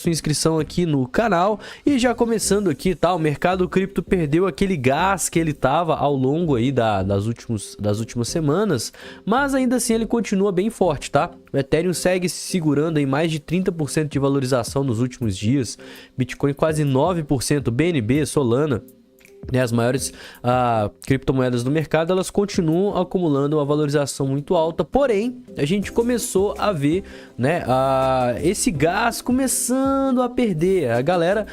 sua inscrição aqui no canal. E já começando aqui, tá? O mercado cripto perdeu aquele gás que ele tava ao longo aí das últimas semanas, mas ainda assim ele continua bem forte, tá? O Ethereum segue se segurando em mais de 30% de valorização nos últimos dias, Bitcoin quase 9%, BNB, Solana, né, as maiores criptomoedas do mercado, elas continuam acumulando uma valorização muito alta, porém a gente começou a ver, né, esse gás começando a perder. A galera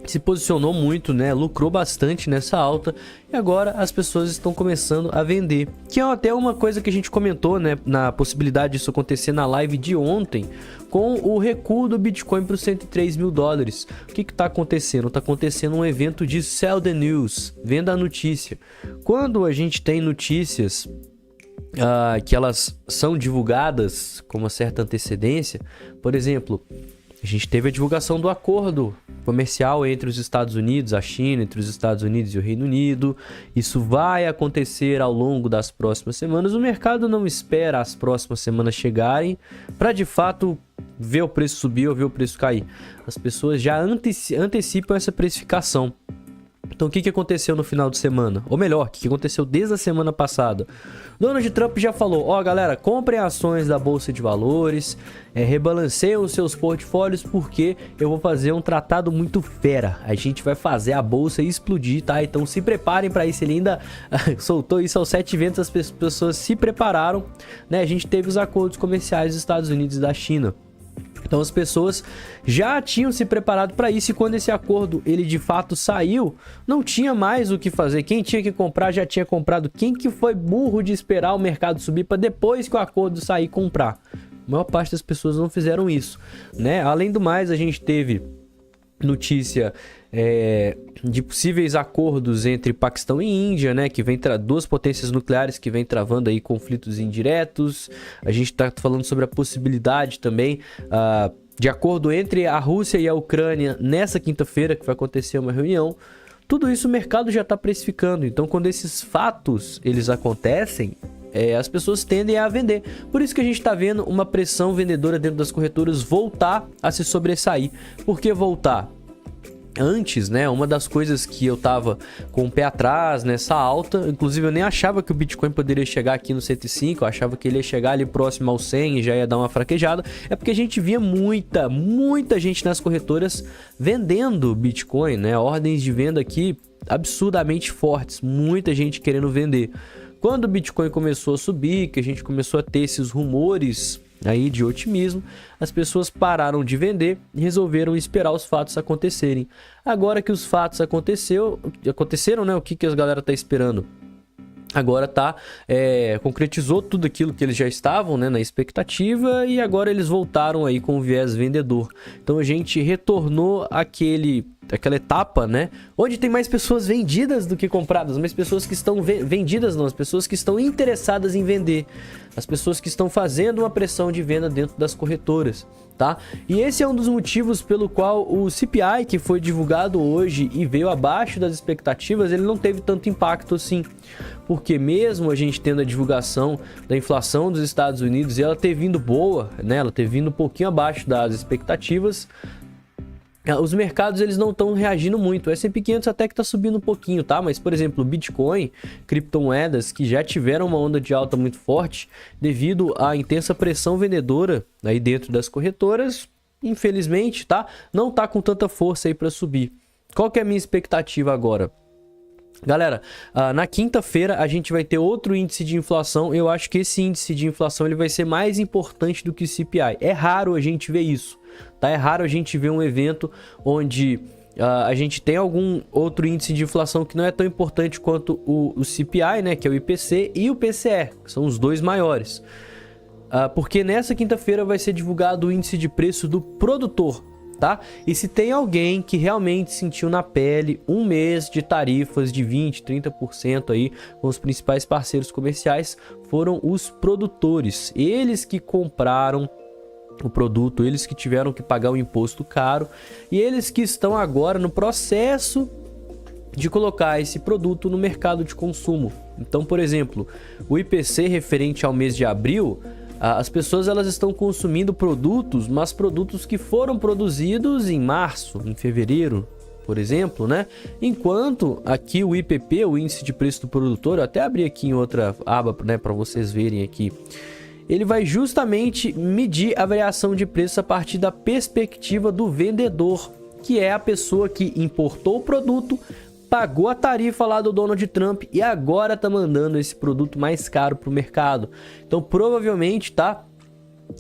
se posicionou muito, né, lucrou bastante nessa alta, e agora as pessoas estão começando a vender, que é até uma coisa que a gente comentou, né, na possibilidade disso acontecer na live de ontem, com o recuo do Bitcoin para os 103 mil dólares. O que está acontecendo? Está acontecendo um evento de Sell the News, venda a notícia. Quando a gente tem notícias que elas são divulgadas com uma certa antecedência, por exemplo, a gente teve a divulgação do acordo comercial entre os Estados Unidos, a China, entre os Estados Unidos e o Reino Unido. Isso vai acontecer ao longo das próximas semanas. O mercado não espera as próximas semanas chegarem para de fato ver o preço subir ou ver o preço cair. As pessoas já antecipam essa precificação. Então o que aconteceu no final de semana? Ou melhor, o que aconteceu desde a semana passada? Donald Trump já falou, ó galera, comprem ações da Bolsa de Valores, rebalanceiem os seus portfólios, porque eu vou fazer um tratado muito fera. A gente vai fazer a Bolsa explodir, tá? Então se preparem para isso. Ele ainda soltou isso aos 7 ventos, as pessoas se prepararam, né? A gente teve os acordos comerciais dos Estados Unidos e da China. Então as pessoas já tinham se preparado para isso, e quando esse acordo ele de fato saiu, não tinha mais o que fazer. Quem tinha que comprar já tinha comprado. Quem que foi burro de esperar o mercado subir para depois que o acordo sair comprar? A maior parte das pessoas não fizeram isso, né? Além do mais, a gente teve notícia de possíveis acordos entre Paquistão e Índia, né, que vem duas potências nucleares que vem travando aí conflitos indiretos. A gente está falando sobre a possibilidade também de acordo entre a Rússia e a Ucrânia nessa quinta-feira, que vai acontecer uma reunião. Tudo isso o mercado já está precificando. Então, quando esses fatos eles acontecem, as pessoas tendem a vender. Por isso que a gente está vendo uma pressão vendedora dentro das corretoras voltar a se sobressair. Por que voltar? Antes, né, uma das coisas que eu tava com o pé atrás nessa alta, inclusive eu nem achava que o Bitcoin poderia chegar aqui no 105, eu achava que ele ia chegar ali próximo ao 100 e já ia dar uma fraquejada, é porque a gente via muita gente nas corretoras vendendo Bitcoin, né, ordens de venda aqui absurdamente fortes, muita gente querendo vender. Quando o Bitcoin começou a subir, que a gente começou a ter esses rumores aí de otimismo, as pessoas pararam de vender e resolveram esperar os fatos acontecerem. Agora que os fatos aconteceram, né? O que a galera tá esperando? Agora concretizou tudo aquilo que eles já estavam, né, na expectativa, e agora eles voltaram aí com o viés vendedor. Então a gente retornou aquela etapa, né, onde tem mais pessoas vendidas do que compradas, mais pessoas que estão vendidas, não, as pessoas que estão interessadas em vender, as pessoas que estão fazendo uma pressão de venda dentro das corretoras, tá? E esse é um dos motivos pelo qual o CPI, que foi divulgado hoje e veio abaixo das expectativas, ele não teve tanto impacto assim, porque mesmo a gente tendo a divulgação da inflação dos Estados Unidos e ela ter vindo boa, né, ela ter vindo um pouquinho abaixo das expectativas, os mercados eles não estão reagindo muito. O S&P 500 até que está subindo um pouquinho, tá? Mas, por exemplo, o Bitcoin, criptomoedas que já tiveram uma onda de alta muito forte devido à intensa pressão vendedora aí dentro das corretoras, infelizmente, tá? Não tá com tanta força aí para subir. Qual que é a minha expectativa agora? Galera, na quinta-feira a gente vai ter outro índice de inflação. Eu acho que esse índice de inflação ele vai ser mais importante do que o CPI. É raro a gente ver isso, tá? É raro a gente ver um evento onde a gente tem algum outro índice de inflação que não é tão importante quanto o CPI, né, que é o IPC, e o PCE, que são os dois maiores. Porque nessa quinta-feira vai ser divulgado o índice de preço do produtor, tá? E se tem alguém que realmente sentiu na pele um mês de tarifas de 20%, 30% aí com os principais parceiros comerciais, foram os produtores. Eles que compraram o produto, eles que tiveram que pagar o imposto caro, e eles que estão agora no processo de colocar esse produto no mercado de consumo. Então, por exemplo, o IPC referente ao mês de abril, as pessoas elas estão consumindo produtos, mas produtos que foram produzidos em março, em fevereiro, por exemplo, né? Enquanto aqui o IPP, o índice de preço do produtor, eu até abri aqui em outra aba, né, para vocês verem aqui. Ele vai justamente medir a variação de preço a partir da perspectiva do vendedor, que é a pessoa que importou o produto, pagou a tarifa lá do Donald Trump e agora tá mandando esse produto mais caro para o mercado. Então, provavelmente, tá?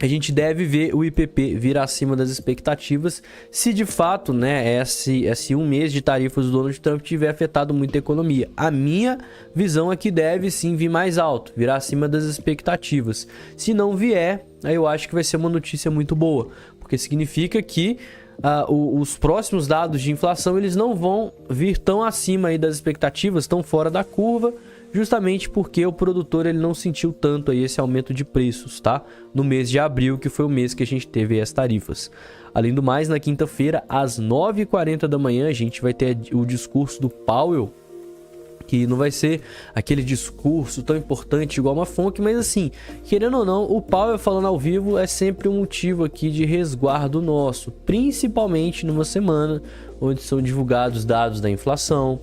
A gente deve ver o IPP vir acima das expectativas se de fato, né, esse um mês de tarifas do Donald Trump tiver afetado muito a economia. A minha visão é que deve sim vir mais alto, virar acima das expectativas. Se não vier, aí eu acho que vai ser uma notícia muito boa, porque significa que os próximos dados de inflação eles não vão vir tão acima aí das expectativas, tão fora da curva, justamente porque o produtor ele não sentiu tanto aí esse aumento de preços, tá? No mês de abril, que foi o mês que a gente teve as tarifas. Além do mais, na quinta-feira, às 9h40 da manhã, a gente vai ter o discurso do Powell, que não vai ser aquele discurso tão importante igual uma FONC, mas assim, querendo ou não, o Powell falando ao vivo é sempre um motivo aqui de resguardo nosso, principalmente numa semana onde são divulgados dados da inflação,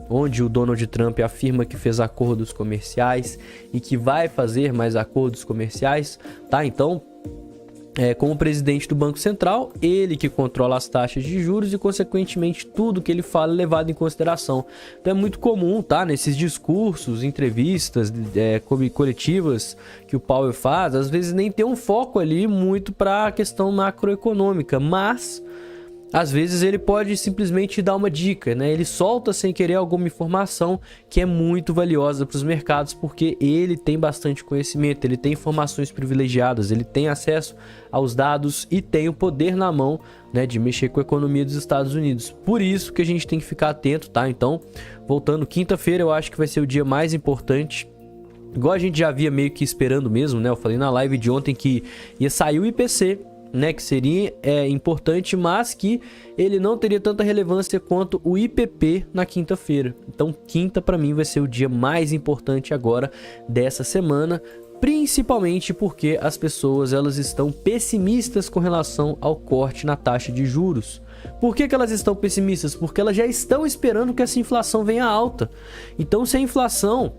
onde o Donald Trump afirma que fez acordos comerciais e que vai fazer mais acordos comerciais, tá? Então, como presidente do Banco Central, ele que controla as taxas de juros e, consequentemente, tudo que ele fala é levado em consideração. Então, é muito comum, tá? Nesses discursos, entrevistas, coletivas que o Powell faz, às vezes nem tem um foco ali muito para a questão macroeconômica, mas às vezes ele pode simplesmente dar uma dica, né? Ele solta sem querer alguma informação que é muito valiosa para os mercados, porque ele tem bastante conhecimento, ele tem informações privilegiadas, ele tem acesso aos dados e tem o poder na mão, né, de mexer com a economia dos Estados Unidos. Por isso que a gente tem que ficar atento, tá? Então, voltando, quinta-feira eu acho que vai ser o dia mais importante. Igual a gente já havia meio que esperando mesmo, né? Eu falei na live de ontem que ia sair o IPC, né, que seria importante, mas que ele não teria tanta relevância quanto o IPP na quinta-feira. Então, quinta para mim vai ser o dia mais importante agora dessa semana, principalmente porque as pessoas elas estão pessimistas com relação ao corte na taxa de juros. Por que elas estão pessimistas? Porque elas já estão esperando que essa inflação venha alta. Então, se a inflação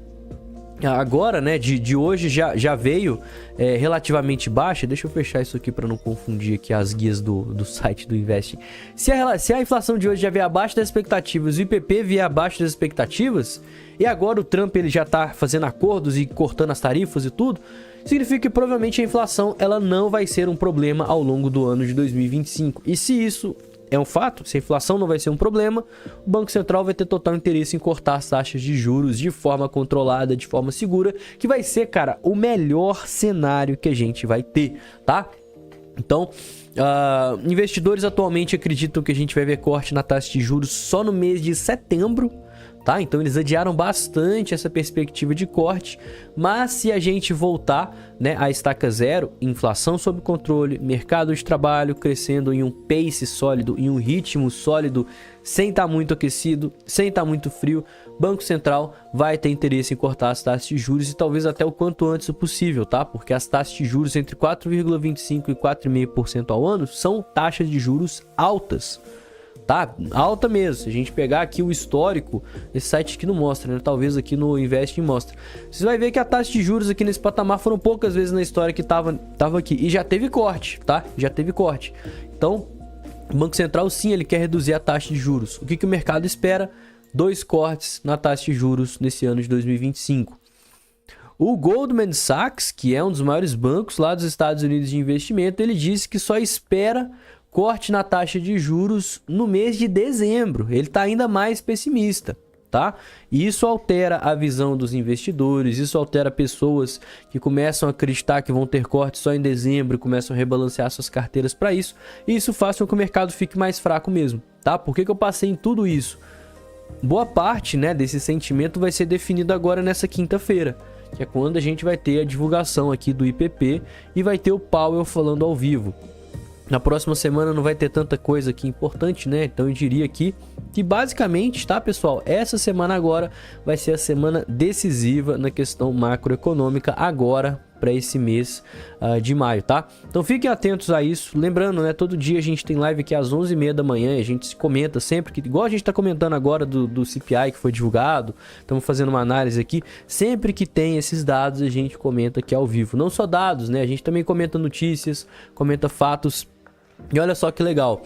agora, né, de hoje já veio relativamente baixa. Deixa eu fechar isso aqui para não confundir aqui as guias do site do Invest. Se a inflação de hoje já veio abaixo das expectativas, o IPP vier abaixo das expectativas, e agora o Trump ele já tá fazendo acordos e cortando as tarifas e tudo, significa que provavelmente a inflação ela não vai ser um problema ao longo do ano de 2025. E se isso é um fato, se a inflação não vai ser um problema, o Banco Central vai ter total interesse em cortar as taxas de juros de forma controlada, de forma segura, que vai ser, cara, o melhor cenário que a gente vai ter, tá? Então, investidores atualmente acreditam que a gente vai ver corte na taxa de juros só no mês de setembro, tá? Então eles adiaram bastante essa perspectiva de corte, mas se a gente voltar, né, à estaca zero, inflação sob controle, mercado de trabalho crescendo em um pace sólido, em um ritmo sólido, sem estar muito aquecido, sem estar muito frio, Banco Central vai ter interesse em cortar as taxas de juros e talvez até o quanto antes possível, tá? Porque as taxas de juros entre 4,25% e 4,5% ao ano são taxas de juros altas. Tá? Alta mesmo. Se a gente pegar aqui o histórico, esse site aqui não mostra, né? Talvez aqui no Invest mostra. Você vai ver que a taxa de juros aqui nesse patamar foram poucas vezes na história que tava aqui. E já teve corte, tá? Já teve corte. Então, o Banco Central sim, ele quer reduzir a taxa de juros. O que o mercado espera? 2 cortes na taxa de juros nesse ano de 2025. O Goldman Sachs, que é um dos maiores bancos lá dos Estados Unidos de investimento, ele disse que só espera corte na taxa de juros no mês de dezembro. Ele está ainda mais pessimista, tá? E isso altera a visão dos investidores, isso altera pessoas que começam a acreditar que vão ter corte só em dezembro e começam a rebalancear suas carteiras para isso. E isso faz com que o mercado fique mais fraco mesmo, tá? Por que eu passei em tudo isso? Boa parte, né, desse sentimento vai ser definido agora nessa quinta-feira, que é quando a gente vai ter a divulgação aqui do IPP e vai ter o Powell falando ao vivo. Na próxima semana não vai ter tanta coisa aqui importante, né? Então eu diria aqui que basicamente, tá, pessoal? Essa semana agora vai ser a semana decisiva na questão macroeconômica agora para esse mês de maio, tá? Então fiquem atentos a isso. Lembrando, né, todo dia a gente tem live aqui às 11h30 da manhã e a gente se comenta sempre, que igual a gente tá comentando agora do CPI que foi divulgado, estamos fazendo uma análise aqui. Sempre que tem esses dados a gente comenta aqui ao vivo. Não só dados, né? A gente também comenta notícias, comenta fatos. E olha só que legal.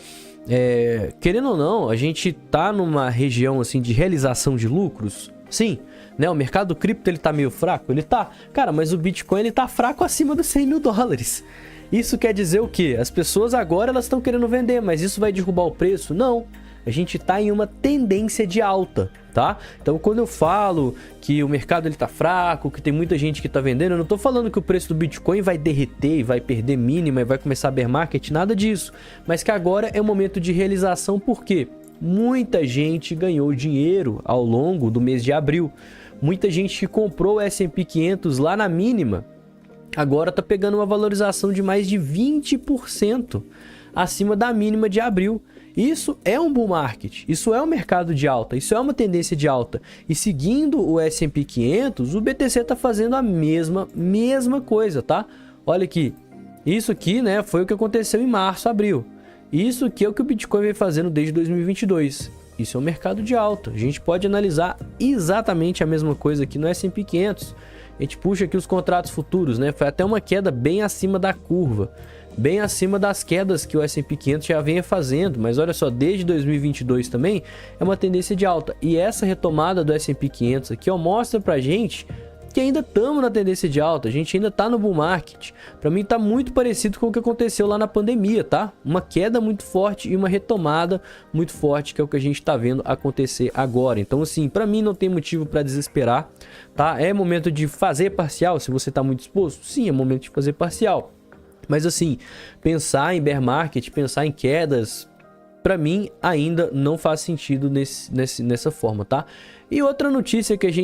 Querendo ou não, a gente tá numa região assim de realização de lucros. Sim, né? O mercado cripto ele tá meio fraco, ele tá. Cara, mas o Bitcoin ele tá fraco acima dos 100 mil dólares. Isso quer dizer o quê? As pessoas agora elas estão querendo vender, mas isso vai derrubar o preço? Não. A gente tá em uma tendência de alta, tá? Então quando eu falo que o mercado ele tá fraco, que tem muita gente que tá vendendo, eu não tô falando que o preço do Bitcoin vai derreter e vai perder mínima e vai começar a bear market, nada disso. Mas que agora é o momento de realização, por quê? Muita gente ganhou dinheiro ao longo do mês de abril. Muita gente que comprou o S&P 500 lá na mínima, agora tá pegando uma valorização de mais de 20% acima da mínima de abril. Isso é um bull market, isso é um mercado de alta, isso é uma tendência de alta. E seguindo o S&P 500, o BTC tá fazendo a mesma coisa, tá? Olha aqui, isso aqui, né, foi o que aconteceu em março, abril. Isso aqui é o que o Bitcoin vem fazendo desde 2022. Isso é um mercado de alta. A gente pode analisar exatamente a mesma coisa aqui no S&P 500. A gente puxa aqui os contratos futuros, né? Foi até uma queda bem acima da curva, bem acima das quedas que o S&P 500 já vinha fazendo. Mas olha só, desde 2022 também é uma tendência de alta. E essa retomada do S&P 500 aqui, ó, mostra pra gente que ainda estamos na tendência de alta, a gente ainda está no bull market. Para mim está muito parecido com o que aconteceu lá na pandemia, tá? Uma queda muito forte e uma retomada muito forte, que é o que a gente está vendo acontecer agora. Então assim, para mim não tem motivo para desesperar, tá? É momento de fazer parcial, se você está muito disposto, sim, é momento de fazer parcial. Mas assim, pensar em bear market, pensar em quedas, para mim ainda não faz sentido nessa forma, tá? E outra notícia que a gente